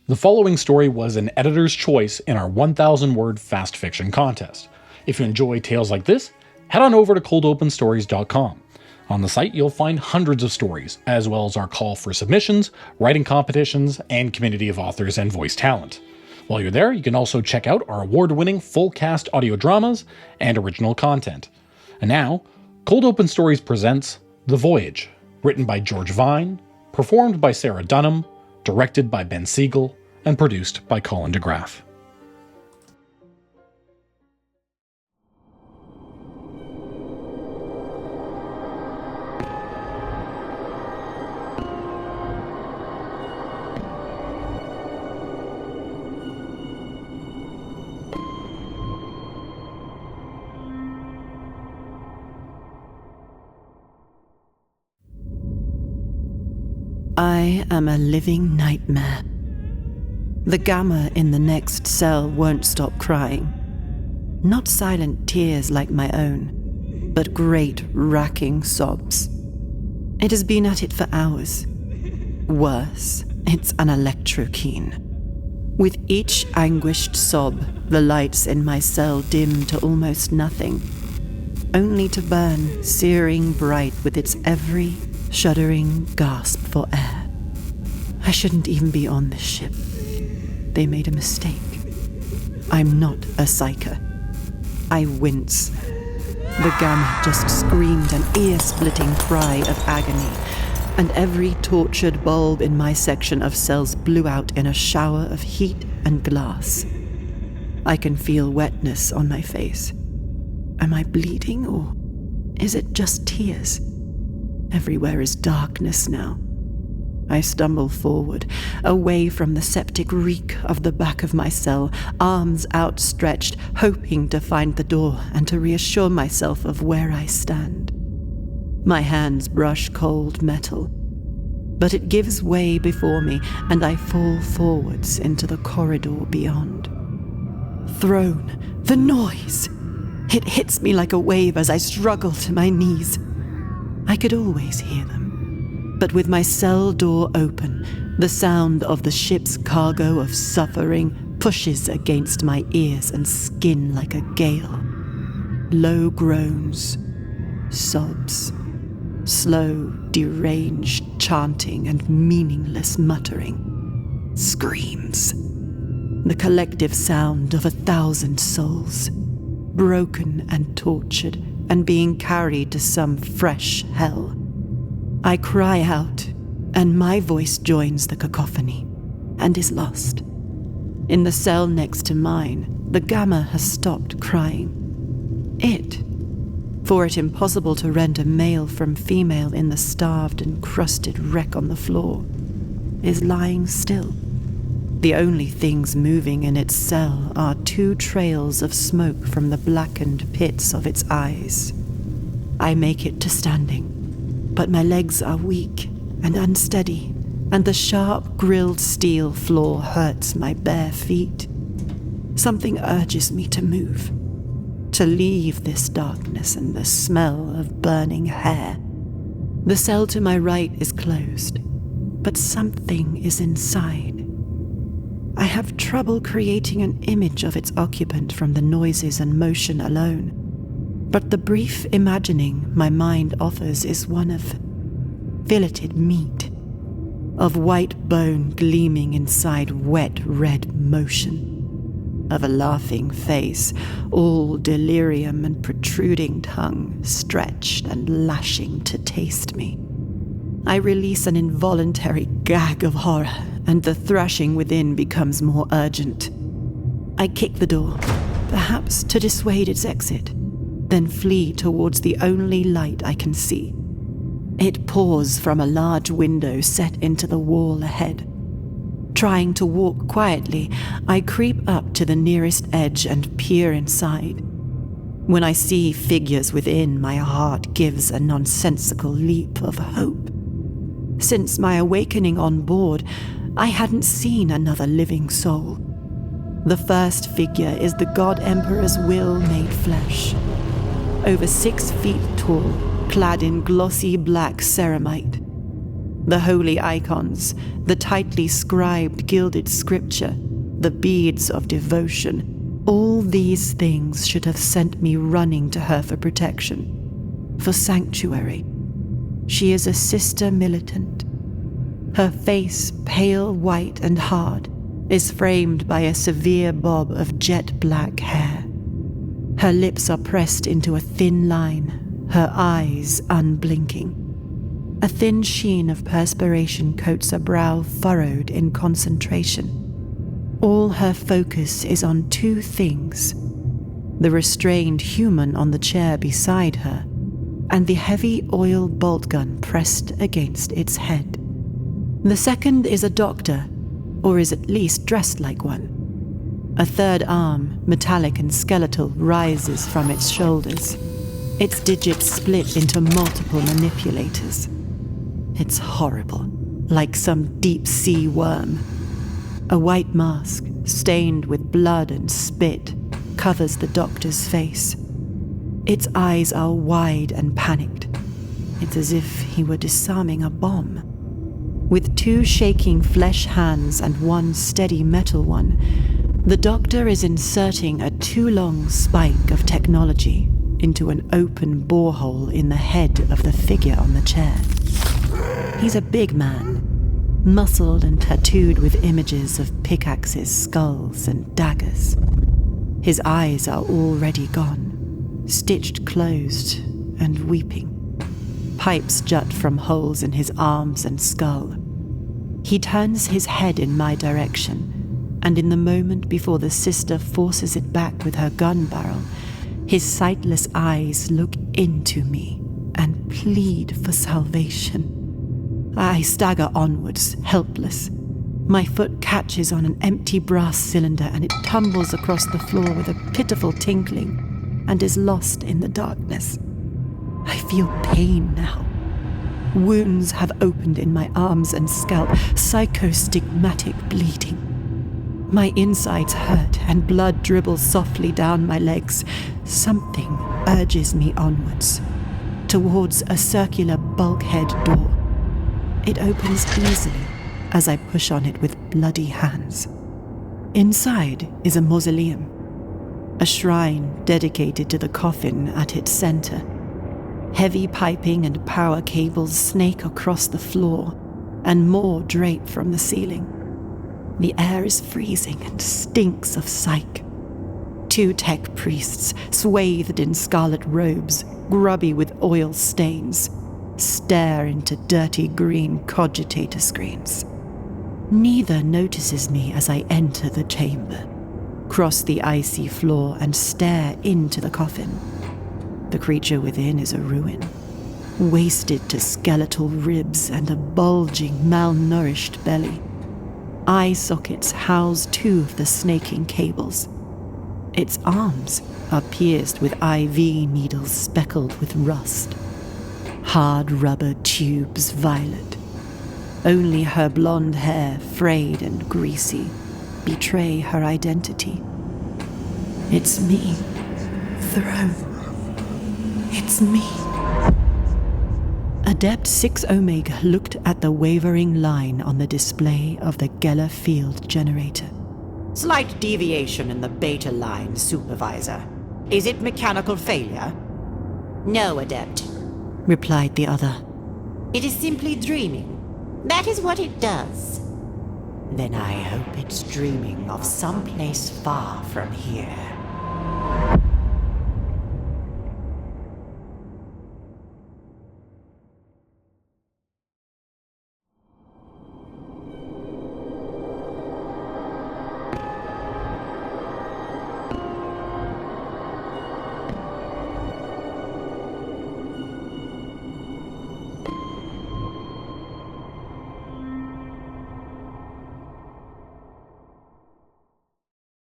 The following story was an editor's choice in our 1,000-word fast fiction contest. If you enjoy tales like this, head on over to coldopenstories.com. On the site, you'll find hundreds of stories, as well as our call for submissions, writing competitions, and community of authors and voice talent. While you're there, you can also check out our award-winning full-cast audio dramas and original content. And now, Cold Open Stories presents The Voyage, written by George Vine, performed by Sarah Dunham, directed by Ben Siegal, and produced by Colyn DeGraaff. I am a living nightmare. The gamma in the next cell won't stop crying. Not silent tears like my own, but great racking sobs. It has been at it for hours. Worse, it's an electrokine. With each anguished sob, the lights in my cell dim to almost nothing, only to burn searing bright with its every shuddering gasp for air. I shouldn't even be on this ship. They made a mistake. I'm not a psyker. I wince. The gamma just screamed an ear-splitting cry of agony, and every tortured bulb in my section of cells blew out in a shower of heat and glass. I can feel wetness on my face. Am I bleeding, or is it just tears? Everywhere is darkness now. I stumble forward, away from the septic reek of the back of my cell, arms outstretched, hoping to find the door and to reassure myself of where I stand. My hands brush cold metal, but it gives way before me, and I fall forwards into the corridor beyond. Thrown, the noise! It hits me like a wave as I struggle to my knees. I could always hear them, but with my cell door open, the sound of the ship's cargo of suffering pushes against my ears and skin like a gale. Low groans, sobs, slow, deranged chanting and meaningless muttering, screams. The collective sound of 1,000 souls, broken and tortured, and being carried to some fresh hell. I cry out, and my voice joins the cacophony, and is lost. In the cell next to mine, the gamma has stopped crying. For it impossible to render male from female in the starved and crusted wreck on the floor, is lying still. The only things moving in its cell are 2 trails of smoke from the blackened pits of its eyes. I make it to standing, but my legs are weak and unsteady, and the sharp grilled steel floor hurts my bare feet. Something urges me to move, to leave this darkness and the smell of burning hair. The cell to my right is closed, but something is inside. I have trouble creating an image of its occupant from the noises and motion alone, but the brief imagining my mind offers is one of filleted meat, of white bone gleaming inside wet red motion, of a laughing face, all delirium and protruding tongue, stretched and lashing to taste me. I release an involuntary gag of horror, and the thrashing within becomes more urgent. I kick the door, perhaps to dissuade its exit, then flee towards the only light I can see. It pours from a large window set into the wall ahead. Trying to walk quietly, I creep up to the nearest edge and peer inside. When I see figures within, my heart gives a nonsensical leap of hope. Since my awakening on board, I hadn't seen another living soul. The first figure is the God Emperor's will made flesh. Over 6 feet tall, clad in glossy black ceramite. The holy icons, the tightly scribed gilded scripture, the beads of devotion, all these things should have sent me running to her for protection, for sanctuary. She is a sister militant. Her face, pale white and hard, is framed by a severe bob of jet black hair. Her lips are pressed into a thin line, her eyes unblinking. A thin sheen of perspiration coats a brow furrowed in concentration. All her focus is on two things: the restrained human on the chair beside her, and the heavy oil bolt gun pressed against its head. The second is a doctor, or is at least dressed like one. A third arm, metallic and skeletal, rises from its shoulders. Its digits split into multiple manipulators. It's horrible, like some deep-sea worm. A white mask, stained with blood and spit, covers the doctor's face. Its eyes are wide and panicked. It's as if he were disarming a bomb. With two shaking flesh hands and one steady metal one, the doctor is inserting a too-long spike of technology into an open borehole in the head of the figure on the chair. He's a big man, muscled and tattooed with images of pickaxes, skulls, and daggers. His eyes are already gone, stitched closed and weeping. Pipes jut from holes in his arms and skull. He turns his head in my direction, and in the moment before the sister forces it back with her gun barrel, his sightless eyes look into me and plead for salvation. I stagger onwards, helpless. My foot catches on an empty brass cylinder and it tumbles across the floor with a pitiful tinkling and is lost in the darkness. I feel pain now. Wounds have opened in my arms and scalp, psychostigmatic bleeding. My insides hurt and blood dribbles softly down my legs. Something urges me onwards, towards a circular bulkhead door. It opens easily as I push on it with bloody hands. Inside is a mausoleum, a shrine dedicated to the coffin at its center. Heavy piping and power cables snake across the floor, and more drape from the ceiling. The air is freezing and stinks of psych. Two tech priests, swathed in scarlet robes, grubby with oil stains, stare into dirty green cogitator screens. Neither notices me as I enter the chamber, cross the icy floor, and stare into the coffin. The creature within is a ruin, wasted to skeletal ribs and a bulging, malnourished belly. Eye sockets house two of the snaking cables. Its arms are pierced with IV needles speckled with rust. Hard rubber tubes violet. Only her blonde hair, frayed and greasy, betray her identity. It's me, Throne. It's me. Adept 6 Omega looked at the wavering line on the display of the Geller field generator. Slight deviation in the beta line, Supervisor. Is it mechanical failure? No, Adept, replied the other. it is simply dreaming. That is what it does. Then I hope it's dreaming of some place far from here.